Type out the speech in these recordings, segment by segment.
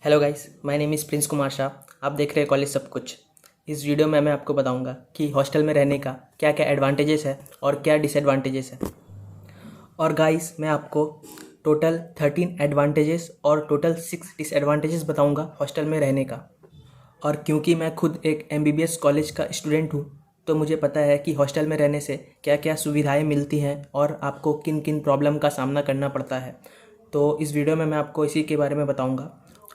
Hello guys, my name is Prince Kumar Shah. आप देख रहे हैं कॉलेज सब कुछ। इस वीडियो में मैं आपको बताऊंगा कि हॉस्टल में रहने का क्या क्या एडवांटेजेस है और क्या डिसएडवांटेजेस है। और गाइस, मैं आपको टोटल 13 एडवांटेजेस और टोटल 6 डिसएडवांटेजेस बताऊंगा हॉस्टल में रहने का। और क्योंकि मैं खुद एक एमबीबीएस कॉलेज का स्टूडेंट हूँ, तो मुझे पता है कि हॉस्टल में रहने से क्या क्या सुविधाएं मिलती हैं और आपको किन किन प्रॉब्लम का सामना करना पड़ता है। तो इस वीडियो में मैं आपको इसी के बारे में बताऊंगा।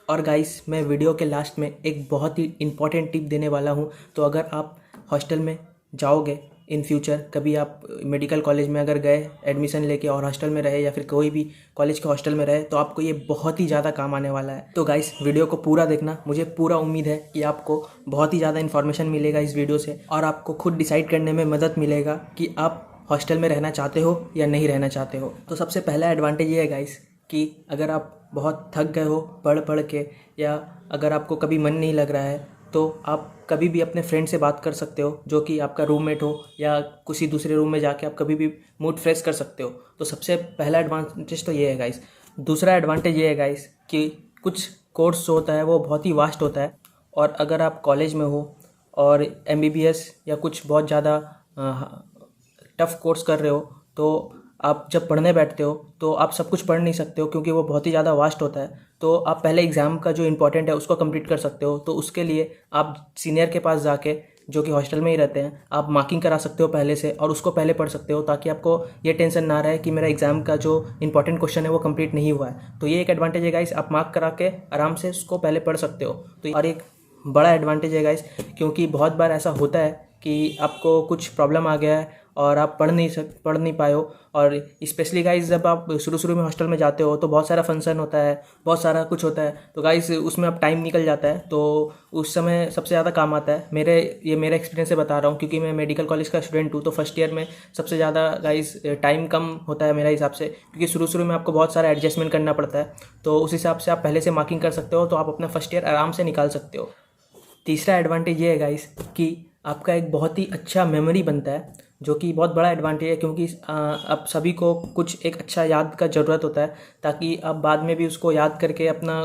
और गाइस, मैं वीडियो के लास्ट में एक बहुत ही इम्पॉर्टेंट टिप देने वाला हूँ। तो अगर आप हॉस्टल में जाओगे इन फ्यूचर, कभी आप मेडिकल कॉलेज में अगर गए एडमिशन लेके और हॉस्टल में रहे या फिर कोई भी कॉलेज के हॉस्टल में रहे, तो आपको ये बहुत ही ज़्यादा काम आने वाला है। तो गाइस, वीडियो को पूरा देखना। मुझे पूरा उम्मीद है कि आपको बहुत ही ज़्यादा इन्फॉर्मेशन मिलेगा इस वीडियो से और आपको खुद डिसाइड करने में मदद मिलेगा कि आप हॉस्टल में रहना चाहते हो या नहीं रहना चाहते हो। तो सबसे पहला एडवांटेज ये है गाइस कि अगर आप बहुत थक गए हो पढ़ पढ़ के, या अगर आपको कभी मन नहीं लग रहा है, तो आप कभी भी अपने फ्रेंड से बात कर सकते हो, जो कि आपका रूममेट हो, या किसी दूसरे रूम में जाके आप कभी भी मूड फ्रेश कर सकते हो। तो सबसे पहला एडवांटेज तो ये है गाइस। दूसरा एडवांटेज ये है गाइस कि कुछ कोर्स जो होता है वो बहुत ही वास्ट होता है, और अगर आप कॉलेज में हो और एमबीबीएस या कुछ बहुत ज़्यादा टफ़ कोर्स कर रहे हो, तो आप जब पढ़ने बैठते हो तो आप सब कुछ पढ़ नहीं सकते हो, क्योंकि वो बहुत ही ज़्यादा वास्ट होता है। तो आप पहले एग्ज़ाम का जो इम्पोर्टेंट है उसको कंप्लीट कर सकते हो। तो उसके लिए आप सीनियर के पास जाके, जो कि हॉस्टल में ही रहते हैं, आप मार्किंग करा सकते हो पहले से और उसको पहले पढ़ सकते हो, ताकि आपको ये टेंशन ना रहे कि मेरा एग्ज़ाम का जो इंपॉर्टेंट क्वेश्चन है वो कंप्लीट नहीं हुआ है। तो ये एक एडवांटेज है गाइस, आप मार्क करा के आराम से उसको पहले पढ़ सकते हो। तो और एक बड़ा एडवांटेज है गाइस, क्योंकि बहुत बार ऐसा होता है कि आपको कुछ प्रॉब्लम आ गया है और आप पढ़ नहीं पाए हो। और स्पेशली गाइस, जब आप शुरू में हॉस्टल में जाते हो तो बहुत सारा फंक्शन होता है, बहुत सारा कुछ होता है। तो गाइस, उसमें अब टाइम निकल जाता है, तो उस समय सबसे ज़्यादा काम आता है। मेरा एक्सपीरियंस से बता रहा हूँ, क्योंकि मैं मेडिकल कॉलेज का स्टूडेंट हूँ। तो फर्स्ट ईयर में सबसे ज़्यादा गाइस टाइम कम होता है मेरे हिसाब से, क्योंकि शुरू में आपको बहुत सारा एडजस्टमेंट करना पड़ता है। तो उस हिसाब से आप पहले से मार्किंग कर सकते हो, तो आप अपना फर्स्ट ईयर आराम से निकाल सकते हो। तीसरा एडवांटेज ये है गाइस कि आपका एक बहुत ही अच्छा मेमोरी बनता है, जो कि बहुत बड़ा एडवांटेज है, क्योंकि आप सभी को कुछ एक अच्छा याद का ज़रूरत होता है, ताकि आप बाद में भी उसको याद करके अपना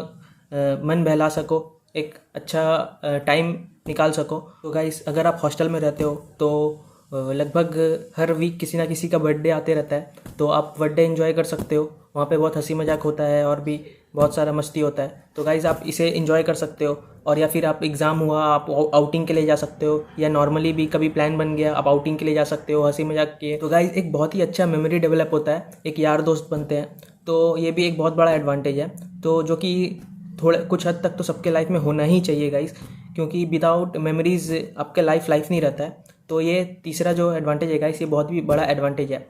मन बहला सको, एक अच्छा टाइम निकाल सको। तो गाइस, अगर आप हॉस्टल में रहते हो तो लगभग हर वीक किसी ना किसी का बर्थडे आते रहता है, तो आप बर्थडे एंजॉय कर सकते हो। वहाँ पे बहुत हंसी मजाक होता है और भी बहुत सारा मस्ती होता है। तो गाइज़, आप इसे एंजॉय कर सकते हो। और या फिर आप एग्ज़ाम हुआ, आप आउटिंग के लिए जा सकते हो, या नॉर्मली भी कभी प्लान बन गया, आप आउटिंग के लिए जा सकते हो हंसी मजाक किए। तो गाइज़, एक बहुत ही अच्छा मेमोरी डेवलप होता है, एक यार दोस्त बनते हैं। तो ये भी एक बहुत बड़ा एडवांटेज है, तो जो कि थोड़े कुछ हद तक तो सबके लाइफ में होना ही चाहिए गाइज़, क्योंकि विदाउट मेमोरीज आपके लाइफ नहीं रहता है। तो ये तीसरा जो एडवांटेज है गाइस, ये बहुत भी बड़ा एडवांटेज है।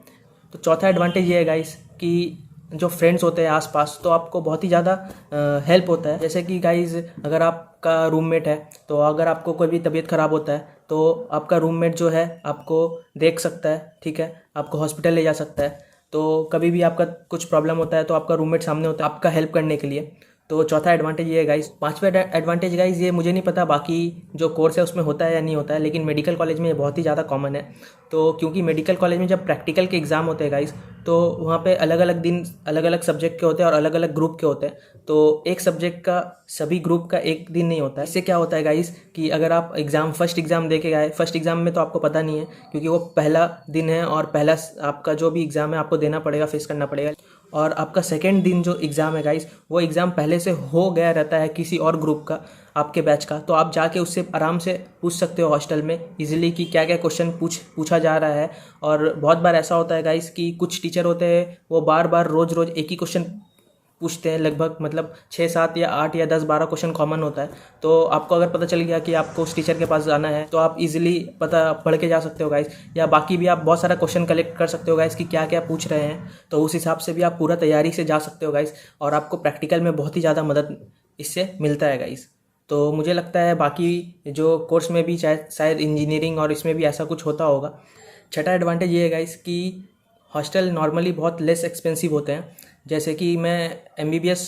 तो चौथा एडवांटेज ये है गाइस कि जो फ्रेंड्स होते हैं आसपास, तो आपको बहुत ही ज़्यादा हेल्प होता है। जैसे कि गाइस, अगर आपका रूममेट है, तो अगर आपको कोई भी तबीयत ख़राब होता है, तो आपका रूममेट जो है आपको देख सकता है, ठीक है, आपको हॉस्पिटल ले जा सकता है। तो कभी भी आपका कुछ प्रॉब्लम होता है तो आपका रूममेट सामने होता है आपका हेल्प करने के लिए। तो चौथा एडवांटेज ये है गाइस। पांचवा एडवांटेज गाइस, ये मुझे नहीं पता बाकी जो कोर्स है उसमें होता है या नहीं होता है, लेकिन मेडिकल कॉलेज में ये बहुत ही ज़्यादा कॉमन है। तो क्योंकि मेडिकल कॉलेज में जब प्रैक्टिकल के एग्ज़ाम होते हैं गाइस, तो वहाँ पे अलग अलग दिन अलग अलग सब्जेक्ट के होते हैं और अलग अलग ग्रुप के होते हैं। तो एक सब्जेक्ट का सभी ग्रुप का एक दिन नहीं होता है। इससे क्या होता है गाइस कि अगर आप फर्स्ट एग्ज़ाम दे के गए, फर्स्ट एग्ज़ाम में तो आपको पता नहीं है, क्योंकि वो पहला दिन है और पहला आपका जो भी एग्ज़ाम है आपको देना पड़ेगा, फेस करना पड़ेगा। और आपका सेकेंड दिन जो एग्ज़ाम है गाइस, वो एग्ज़ाम पहले से हो गया रहता है किसी और ग्रुप का, आपके बैच का। तो आप जाके उससे आराम से पूछ सकते हो हॉस्टल में इजीली कि क्या क्या क्वेश्चन पूछा जा रहा है। और बहुत बार ऐसा होता है गाइस कि कुछ टीचर होते हैं, वो बार बार रोज़ रोज़ एक ही क्वेश्चन पूछते हैं, लगभग मतलब 6 7 या 8 या 10 12 क्वेश्चन कॉमन होता है। तो आपको अगर पता चल गया कि आपको उस टीचर के पास जाना है, तो आप इजीली पता पढ़ के जा सकते हो गाइस। या बाकी भी आप बहुत सारा क्वेश्चन कलेक्ट कर सकते हो गाइस कि क्या क्या पूछ रहे हैं, तो उस हिसाब से भी आप पूरा तैयारी से जा सकते हो गाइस। और आपको प्रैक्टिकल में बहुत ही ज़्यादा मदद इससे मिलता है गाइस। तो मुझे लगता है बाकी जो कोर्स में भी शायद इंजीनियरिंग और इसमें भी ऐसा कुछ होता होगा। छठा एडवांटेज ये है गाइस कि हॉस्टल नॉर्मली बहुत लेस एक्सपेंसिव होते हैं। जैसे कि मैं एमबीबीएस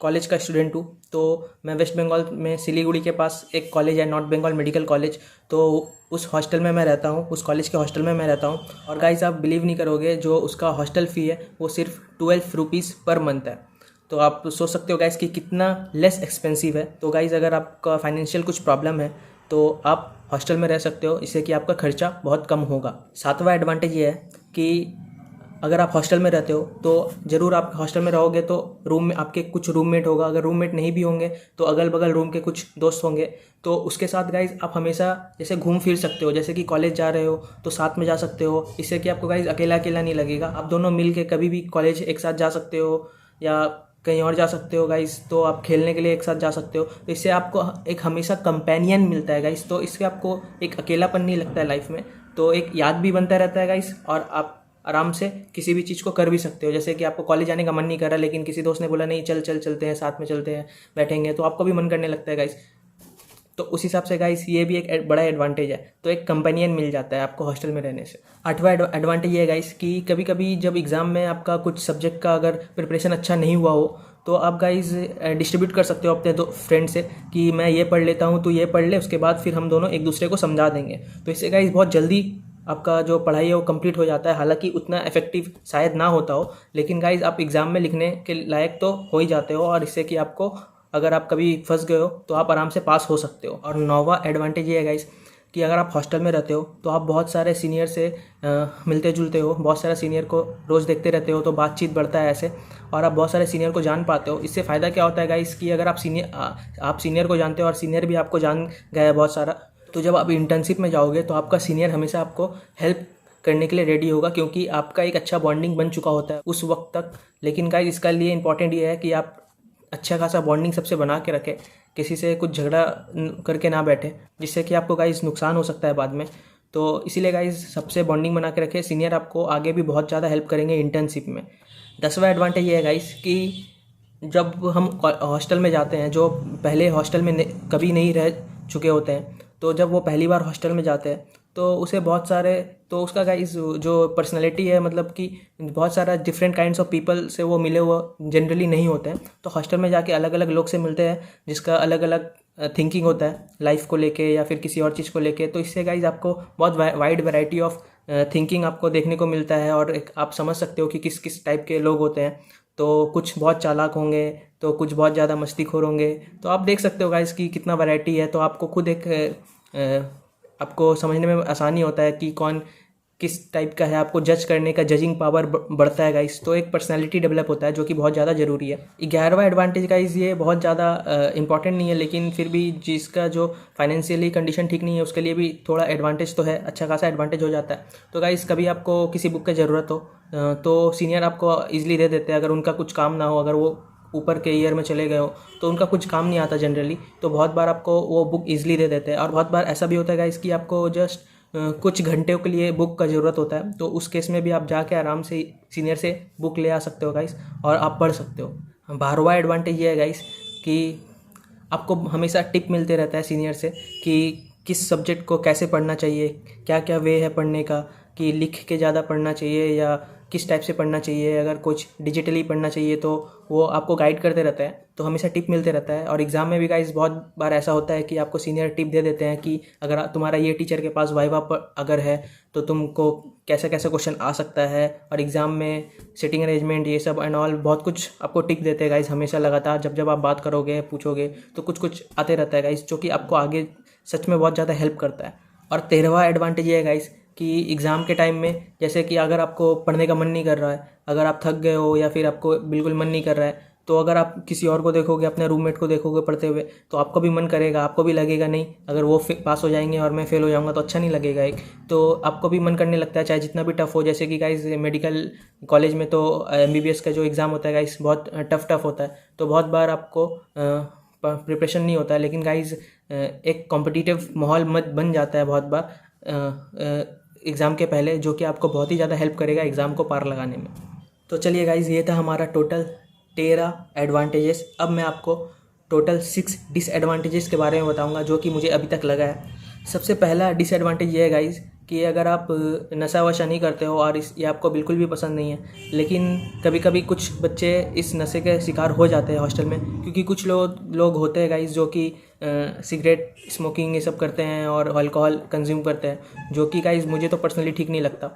कॉलेज का स्टूडेंट हूँ, तो मैं वेस्ट बंगाल में सिलीगुड़ी के पास एक कॉलेज है, नॉर्थ बंगाल मेडिकल कॉलेज। तो उस हॉस्टल में मैं रहता हूँ, उस कॉलेज के हॉस्टल में मैं रहता हूँ। और गाइस, आप बिलीव नहीं करोगे, जो उसका हॉस्टल फ़ी है वो सिर्फ 12 रुपीज़ पर मंथ है। तो आप सोच सकते हो गाइस कि कितना लेस एक्सपेंसिव है। तो गाइस अगर आपका फाइनेंशियल कुछ प्रॉब्लम है तो आप हॉस्टल में रह सकते हो, इससे कि आपका खर्चा बहुत कम होगा। सातवां एडवांटेज ये है कि अगर आप हॉस्टल में रहते हो तो ज़रूर आप हॉस्टल में रहोगे तो रूम में आपके कुछ रूममेट होगा, अगर रूममेट नहीं भी होंगे तो अगल बगल रूम के कुछ दोस्त होंगे। तो उसके साथ गाइज आप हमेशा जैसे घूम फिर सकते हो, जैसे कि कॉलेज जा रहे हो तो साथ में जा सकते हो, इससे कि आपको गाइज अकेला अकेला नहीं लगेगा। आप दोनों मिल के कभी भी कॉलेज एक साथ जा सकते हो या कहीं और जा सकते हो गाइज। तो आप खेलने के लिए एक साथ जा सकते हो, तो इससे आपको एक हमेशा कंपेनियन मिलता है गाइज। तो इससे आपको एक अकेलापन नहीं लगता है लाइफ में, तो एक याद भी बनता रहता है गाइज। और आप आराम से किसी भी चीज़ को कर भी सकते हो, जैसे कि आपको कॉलेज जाने का मन नहीं कर रहा लेकिन किसी दोस्त ने बोला नहीं चलते हैं, साथ में चलते हैं, बैठेंगे, तो आपको भी मन करने लगता है गाइस। तो उस हिसाब से गाइस ये भी एक बड़ा एडवांटेज है। तो एक कंपेनियन मिल जाता है आपको हॉस्टल में रहने से। आठवां एडवांटेज ये है गाइस कि कभी कभी जब एग्ज़ाम में आपका कुछ सब्जेक्ट का अगर प्रिपरेशन अच्छा नहीं हुआ हो तो आप गाइस डिस्ट्रीब्यूट कर सकते हो अपने दो फ्रेंड से कि मैं ये पढ़ लेता हूँ, तू ये पढ़ ले, उसके बाद फिर हम दोनों एक दूसरे को समझा देंगे। तो इससे गाइस बहुत जल्दी आपका जो पढ़ाई है वो कंप्लीट हो जाता है। हालांकि उतना इफेक्टिव शायद ना होता हो, लेकिन गाइज आप एग्ज़ाम में लिखने के लायक तो हो ही जाते हो, और इससे कि आपको अगर आप कभी फंस गए हो तो आप आराम से पास हो सकते हो। और नौवां एडवांटेज ये है गाइज कि अगर आप हॉस्टल में रहते हो तो आप बहुत सारे सीनियर से मिलते जुलते हो, बहुत सारे सीनियर को रोज़ देखते रहते हो, तो बातचीत बढ़ता है ऐसे, और आप बहुत सारे सीनियर को जान पाते हो। इससे फ़ायदा क्या होता है गाइस कि अगर आप सीनियर को जानते हो और सीनियर भी आपको जान गया है बहुत सारा, तो जब आप इंटर्नशिप में जाओगे तो आपका सीनियर हमेशा आपको हेल्प करने के लिए रेडी होगा, क्योंकि आपका एक अच्छा बॉन्डिंग बन चुका होता है उस वक्त तक। लेकिन गाइस इसका लिए इंपॉर्टेंट ये है कि आप अच्छा खासा बॉन्डिंग सबसे बना के रखें, किसी से कुछ झगड़ा करके ना बैठे, जिससे कि आपको गाइस नुकसान हो सकता है बाद में। तो इसीलिए गाइस सबसे बॉन्डिंग बना के रखें, सीनियर आपको आगे भी बहुत ज़्यादा हेल्प करेंगे इंटर्नशिप में। 10वां एडवांटेज ये है गाइस कि जब हम हॉस्टल में जाते हैं, जो पहले हॉस्टल में कभी नहीं रह चुके होते हैं, तो जब वो पहली बार हॉस्टल में जाते हैं तो उसे बहुत सारे, तो उसका गाइस जो पर्सनैलिटी है, मतलब कि बहुत सारा डिफरेंट काइंड्स ऑफ पीपल से वो मिले हुए जनरली नहीं होते हैं। तो हॉस्टल में जाके अलग अलग लोग से मिलते हैं जिसका अलग अलग थिंकिंग होता है लाइफ को लेके या फिर किसी और चीज़ को लेके। तो इससे गाइस आपको बहुत वाइड वैरायटी ऑफ थिंकिंग आपको देखने को मिलता है, और एक आप समझ सकते हो कि किस किस टाइप के लोग होते हैं। तो कुछ बहुत चालाक होंगे, तो कुछ बहुत ज़्यादा मस्तीखोर होंगे। तो आप देख सकते हो गाइस कि कितना वैरायटी है, तो आपको खुद एक आपको समझने में आसानी होता है कि कौन किस टाइप का है। आपको जज करने का जजिंग पावर बढ़ता है गाइस, तो एक पर्सनालिटी डेवलप होता है जो कि बहुत ज़्यादा ज़रूरी है। 11वां एडवांटेज गाइस ये बहुत ज़्यादा इंपॉर्टेंट नहीं है, लेकिन फिर भी जिसका जो फाइनेंशियली कंडीशन ठीक नहीं है उसके लिए भी थोड़ा एडवांटेज तो है, अच्छा खासा एडवांटेज हो जाता है। तो गाइस कभी आपको किसी बुक की ज़रूरत हो तो सीनियर आपको ईजिली दे देते हैं। अगर उनका कुछ काम ना हो, अगर वो ऊपर के ईयर में चले गए हो तो उनका कुछ काम नहीं आता जनरली, तो बहुत बार आपको वो बुक ईजिली दे देते हैं। और बहुत बार ऐसा भी होता है गाइस कि आपको जस्ट कुछ घंटे के लिए बुक का ज़रूरत होता है, तो उस केस में भी आप जाके आराम से सीनियर से बुक ले आ सकते हो गाइस, और आप पढ़ सकते हो। 12वां एडवांटेज ये है गाइस कि आपको हमेशा टिप मिलते रहता है सीनियर से कि किस सब्जेक्ट को कैसे पढ़ना चाहिए, क्या क्या वे है पढ़ने का, कि लिख के ज़्यादा पढ़ना चाहिए या किस टाइप से पढ़ना चाहिए, अगर कुछ डिजिटली पढ़ना चाहिए तो वो आपको गाइड करते रहता है। तो हमेशा टिप मिलते रहता है। और एग्ज़ाम में भी गाइस बहुत बार ऐसा होता है कि आपको सीनियर टिप दे देते हैं कि अगर तुम्हारा ये टीचर के पास वाइवा अगर है तो तुमको कैसे कैसे क्वेश्चन आ सकता है, और एग्ज़ाम में सिटिंग अरेंजमेंट ये सब एंड ऑल बहुत कुछ आपको टिप देते हैं गाइस। हमेशा लगातार जब आप बात करोगे पूछोगे तो कुछ कुछ आते रहता है गाइस, जो कि आपको आगे सच में बहुत ज़्यादा हेल्प करता है। और 13वां एडवांटेज ये है गाइस कि एग्ज़ाम के टाइम में जैसे कि अगर आपको पढ़ने का मन नहीं कर रहा है, अगर आप थक गए हो या फिर आपको बिल्कुल मन नहीं कर रहा है, तो अगर आप किसी और को देखोगे, अपने रूममेट को देखोगे पढ़ते हुए, तो आपको भी मन करेगा, आपको भी लगेगा नहीं अगर वो पास हो जाएंगे और मैं फेल हो जाऊंगा तो अच्छा नहीं लगेगा एक, तो आपको भी मन करने लगता है चाहे जितना भी टफ हो। जैसे कि गाइस मेडिकल कॉलेज में तो MBBS का जो एग्ज़ाम होता है गाइस बहुत टफ होता है, तो बहुत बार आपको प्रिपरेशन नहीं होता है, लेकिन गाइस एक कॉम्पिटिटिव माहौल बन जाता है बहुत बार एग्ज़ाम के पहले, जो कि आपको बहुत ही ज़्यादा हेल्प करेगा एग्ज़ाम को पार लगाने में। तो चलिए गाइज़ ये था हमारा टोटल 13 एडवांटेजेस। अब मैं आपको टोटल 6 डिसएडवांटेजेस के बारे में बताऊंगा जो कि मुझे अभी तक लगा है। सबसे पहला डिसएडवांटेज ये है गाइज़ कि अगर आप नशा वशा नहीं करते हो और ये आपको बिल्कुल भी पसंद नहीं है, लेकिन कभी कभी कुछ बच्चे इस नशे के शिकार हो जाते हैं हॉस्टल में, क्योंकि कुछ लोग होते हैं गाइस जो कि सिगरेट स्मोकिंग ये सब करते हैं और अल्कोहल कंज्यूम करते हैं, जो कि गाइस मुझे तो पर्सनली ठीक नहीं लगता।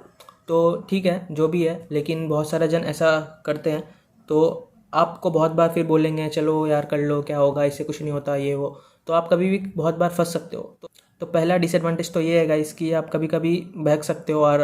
तो ठीक है जो भी है, लेकिन बहुत सारा जन ऐसा करते हैं, तो आपको बहुत बार फिर बोलेंगे चलो यार कर लो, क्या होगा, इससे कुछ नहीं होता, ये वो, तो आप कभी भी बहुत बार फंस सकते हो। तो पहला डिसएडवांटेज तो ये है गाइस कि आप कभी कभी बहक सकते हो और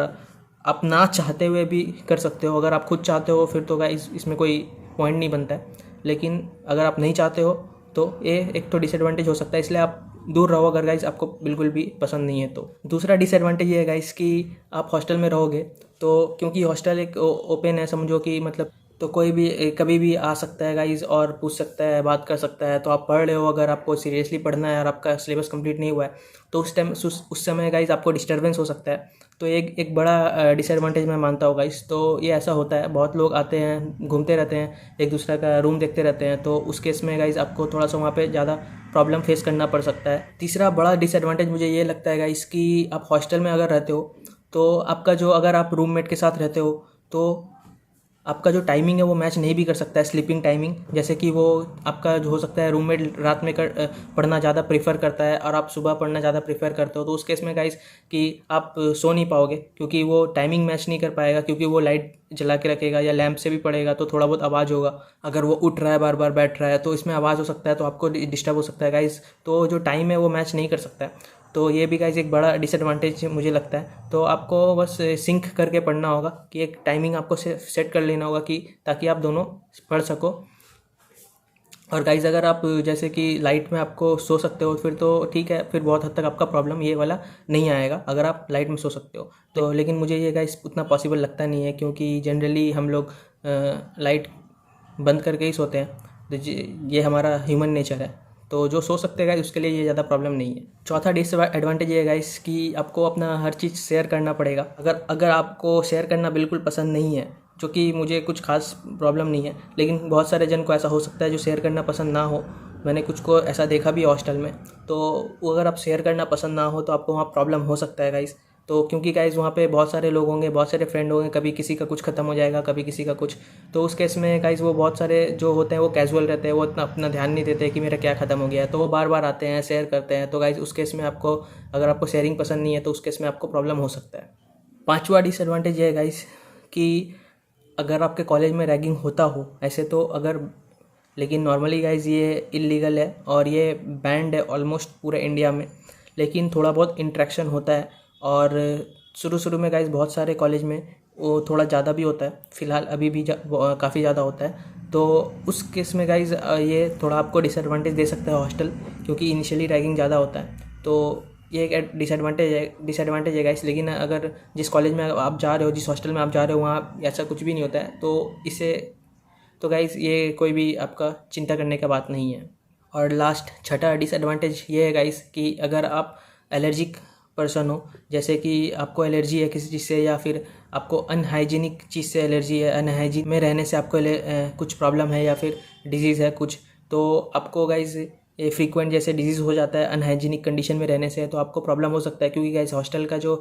आप ना चाहते हुए भी कर सकते हो। अगर आप खुद चाहते हो फिर तो गाइस इसमें कोई पॉइंट नहीं बनता है, लेकिन अगर आप नहीं चाहते हो तो ये एक तो डिसएडवांटेज हो सकता है, इसलिए आप दूर रहो अगर गाइस आपको बिल्कुल भी पसंद नहीं है तो। दूसरा डिसएडवांटेज ये है गाइस कि आप हॉस्टल में रहोगे तो, क्योंकि हॉस्टल एक ओपन है, समझो कि मतलब तो कोई भी कभी भी आ सकता है गाइस और पूछ सकता है, बात कर सकता है। तो आप पढ़ रहे हो, अगर आपको सीरियसली पढ़ना है और आपका सिलेबस कंप्लीट नहीं हुआ है तो उस टाइम उस समय गाइस आपको डिस्टर्बेंस हो सकता है। तो एक बड़ा डिसएडवांटेज मैं मानता हूँ गाइस। तो ये ऐसा होता है, बहुत लोग आते हैं, घूमते रहते हैं, एक दूसरे का रूम देखते रहते हैं, तो उस केस में गाइस आपको थोड़ा सा वहाँ पे ज़्यादा प्रॉब्लम फेस करना पड़ सकता है। तीसरा बड़ा डिसएडवांटेज मुझे ये लगता है गाइस कि आप हॉस्टल में अगर रहते हो तो आपका जो, अगर आप रूममेट के साथ रहते हो तो आपका जो टाइमिंग है वो मैच नहीं भी कर सकता है, स्लीपिंग टाइमिंग। जैसे कि वो आपका जो हो सकता है रूममेट रात में पढ़ना ज़्यादा प्रेफर करता है और आप सुबह पढ़ना ज़्यादा प्रेफर करते हो, तो उस केस में गाइस कि आप सो नहीं पाओगे, क्योंकि वो टाइमिंग मैच नहीं कर पाएगा, क्योंकि वो लाइट जला के रखेगा या लैंप से भी पढ़ेगा तो थोड़ा बहुत आवाज़ होगा। अगर वो उठ रहा है, बार बार बैठ रहा है, तो इसमें आवाज़ हो सकता है, तो आपको डिस्टर्ब हो सकता है गाइस। तो जो टाइम है वो मैच नहीं कर सकता है। तो ये भी गाइस एक बड़ा डिसएडवांटेज मुझे लगता है। तो आपको बस सिंक करके पढ़ना होगा कि एक टाइमिंग आपको सेट कर लेना होगा कि ताकि आप दोनों पढ़ सको। और गाइस अगर आप जैसे कि लाइट में आपको सो सकते हो फिर तो ठीक है, फिर बहुत हद तक आपका प्रॉब्लम ये वाला नहीं आएगा अगर आप लाइट में सो सकते हो तो। लेकिन मुझे ये गाइस उतना पॉसिबल लगता नहीं है, क्योंकि जनरली हम लोग लाइट बंद करके ही सोते हैं, तो ये हमारा ह्यूमन नेचर है। तो जो सो सकते हैं गाइस उसके लिए ये ज़्यादा प्रॉब्लम नहीं है। चौथा डिसएडवांटेज ये है गाइस कि आपको अपना हर चीज़ शेयर करना पड़ेगा। अगर आपको शेयर करना बिल्कुल पसंद नहीं है, जो कि मुझे कुछ खास प्रॉब्लम नहीं है, लेकिन बहुत सारे जन को ऐसा हो सकता है जो शेयर करना पसंद ना हो। मैंने कुछ को ऐसा देखा भी हॉस्टल में। तो वो अगर आप शेयर करना पसंद ना हो तो आपको वहाँ प्रॉब्लम हो सकता है गाइस। तो क्योंकि गाइस वहाँ पे बहुत सारे लोग होंगे, बहुत सारे फ्रेंड होंगे, कभी किसी का कुछ ख़त्म हो जाएगा, कभी किसी का कुछ। तो उस केस में गाइस वो बहुत सारे जो होते हैं वो कैजुअल रहते हैं, वो इतना अपना ध्यान नहीं देते कि मेरा क्या ख़त्म हो गया है, तो वो बार बार आते हैं, शेयर करते हैं। तो गाइस उस केस में आपको, अगर आपको शेयरिंग पसंद नहीं है तो उस केस में आपको प्रॉब्लम हो सकता है। पाँचवा डिसएडवांटेज ये है गाइस कि अगर आपके कॉलेज में रैगिंग होता हो ऐसे तो, अगर, लेकिन नॉर्मली गाइज ये इलीगल है और ये बैंड है ऑलमोस्ट पूरे इंडिया में, लेकिन थोड़ा बहुत इंट्रैक्शन होता है। और शुरू में गाइज बहुत सारे कॉलेज में वो थोड़ा ज़्यादा भी होता है, फ़िलहाल अभी भी काफ़ी ज़्यादा होता है। तो उस केस में गाइज ये थोड़ा आपको डिसएडवांटेज दे सकता है हॉस्टल, क्योंकि इनिशियली रैगिंग ज़्यादा होता है। तो ये एक डिसएडवांटेज है गाइस। लेकिन अगर जिस कॉलेज में आप जा रहे हो, जिस हॉस्टल में आप जा रहे हो, वहाँ ऐसा कुछ भी नहीं होता है, तो इससे तो गाइस ये कोई भी आपका चिंता करने का बात नहीं है। और लास्ट छठा डिसएडवांटेज ये है गाइस कि अगर आप एलर्जिक पर्सन हो, जैसे कि आपको एलर्जी है किसी चीज़ से, या फिर आपको अनहाइजीनिक चीज़ से एलर्जी है, अनहाइजीन में रहने से आपको कुछ प्रॉब्लम है या फिर डिजीज़ है कुछ, तो आपको गाइस ये फ्रीक्वेंट जैसे डिजीज़ हो जाता है अनहाइजीनिक कंडीशन में रहने से, तो आपको प्रॉब्लम हो सकता है। क्योंकि गाइस हॉस्टल का जो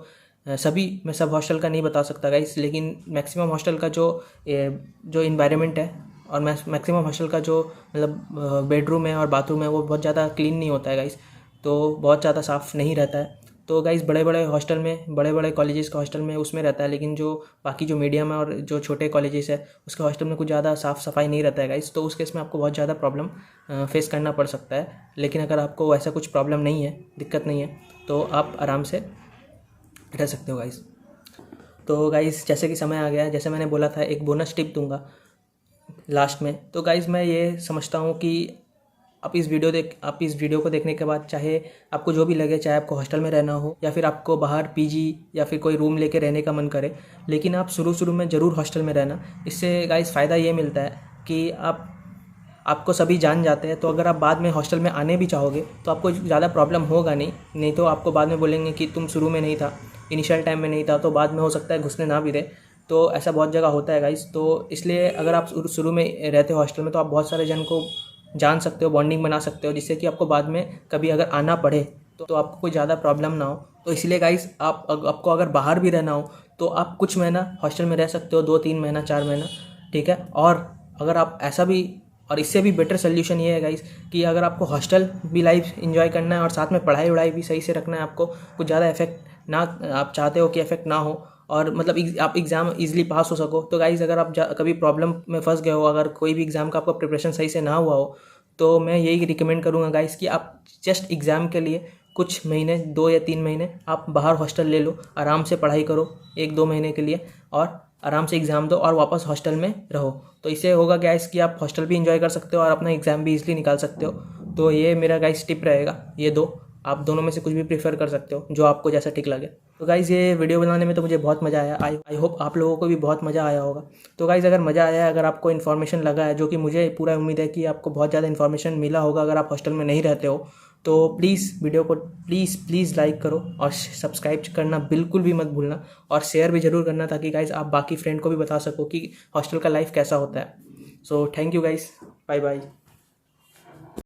मैं सब हॉस्टल का नहीं बता सकता गाइस, लेकिन मैक्सिमम हॉस्टल का जो इन्वायरमेंट है और मैक्सिमम हॉस्टल का जो मतलब बेडरूम है और बाथरूम है वो बहुत ज़्यादा क्लीन नहीं होता है गाइस, तो बहुत ज़्यादा साफ़ नहीं रहता है। तो गाइस बड़े बड़े हॉस्टल में, बड़े बड़े कॉलेजेस का हॉस्टल में उसमें रहता है, लेकिन जो बाकी जो मीडियम है और जो छोटे कॉलेजेस है उसके हॉस्टल में कुछ ज़्यादा साफ़ सफाई नहीं रहता है गाइस, तो उस केस में आपको बहुत ज़्यादा प्रॉब्लम फेस करना पड़ सकता है। लेकिन अगर आपको ऐसा कुछ प्रॉब्लम नहीं है, दिक्कत नहीं है, तो आप आराम से रह सकते हो गाइस। तो गाइस जैसे कि समय आ गया है, जैसे मैंने बोला था एक बोनस टिप दूंगा लास्ट में। तो गाइस मैं ये समझता हूँ कि आप इस वीडियो को देखने के बाद, चाहे आपको जो भी लगे, चाहे आपको हॉस्टल में रहना हो या फिर आपको बाहर पीजी या फिर कोई रूम लेके रहने का मन करे, लेकिन आप शुरू में ज़रूर हॉस्टल में रहना। इससे गाइस फ़ायदा ये मिलता है कि आपको सभी जान जाते हैं, तो अगर आप बाद में हॉस्टल में आने भी चाहोगे तो आपको ज़्यादा प्रॉब्लम होगा नहीं तो आपको बाद में बोलेंगे कि तुम शुरू में नहीं था, इनिशियल टाइम में नहीं था, तो बाद में हो सकता है घुसने ना भी दे। तो ऐसा बहुत जगह होता है गाइस। तो इसलिए अगर आप शुरू में रहते हो हॉस्टल में तो आप बहुत सारे जन को जान सकते हो, बॉन्डिंग बना सकते हो, जिससे कि आपको बाद में कभी अगर आना पड़े तो आपको कोई ज़्यादा प्रॉब्लम ना हो। तो इसलिए गाइस आपको अगर बाहर भी रहना हो तो आप कुछ महीना हॉस्टल में रह सकते हो, 2-3 महीना, 4 महीना, ठीक है। और अगर आप ऐसा भी, और इससे भी बेटर सोल्यूशन ये है गाइस कि अगर आपको हॉस्टल भी लाइफ एंजॉय करना है और साथ में पढ़ाई वढ़ाई भी सही से रखना है, आपको कुछ ज़्यादा इफेक्ट ना, आप चाहते हो कि इफेक्ट ना हो, और मतलब आप एग्ज़ाम ईजिली पास हो सको। तो गाइज़ अगर आप कभी प्रॉब्लम में फंस गए हो, अगर कोई भी एग्ज़ाम का आपका प्रिपरेशन सही से ना हुआ हो, तो मैं यही रिकमेंड करूँगा गाइज़ कि आप जस्ट एग्ज़ाम के लिए कुछ महीने 2 या 3 महीने आप बाहर हॉस्टल ले लो, आराम से पढ़ाई करो 1-2 महीने के लिए और आराम से एग्ज़ाम दो और वापस हॉस्टल में रहो। तो इससे होगा गाइस कि आप हॉस्टल भी एंजॉय कर सकते हो और अपना एग्ज़ाम भी ईजिली निकाल सकते हो। तो ये मेरा गाइस टिप रहेगा, ये दो आप दोनों में से कुछ भी प्रीफर कर सकते हो, जो आपको जैसा ठीक लगे। तो गाइज़ ये वीडियो बनाने में तो मुझे बहुत मज़ा आया। आई होप आप लोगों को भी बहुत मज़ा आया होगा। तो गाइज़ अगर मज़ा आया है, अगर आपको इन्फॉर्मेशन लगा है, जो कि मुझे पूरा उम्मीद है कि आपको बहुत ज़्यादा इन्फॉर्मेशन मिला होगा अगर आप हॉस्टल में नहीं रहते हो, तो प्लीज़ वीडियो को प्लीज़ लाइक करो और सब्सक्राइब करना बिल्कुल भी मत भूलना और शेयर भी ज़रूर करना, ताकि गाइज़ आप बाकी फ्रेंड को भी बता सको कि हॉस्टल का लाइफ कैसा होता है। So thank you guys, bye bye.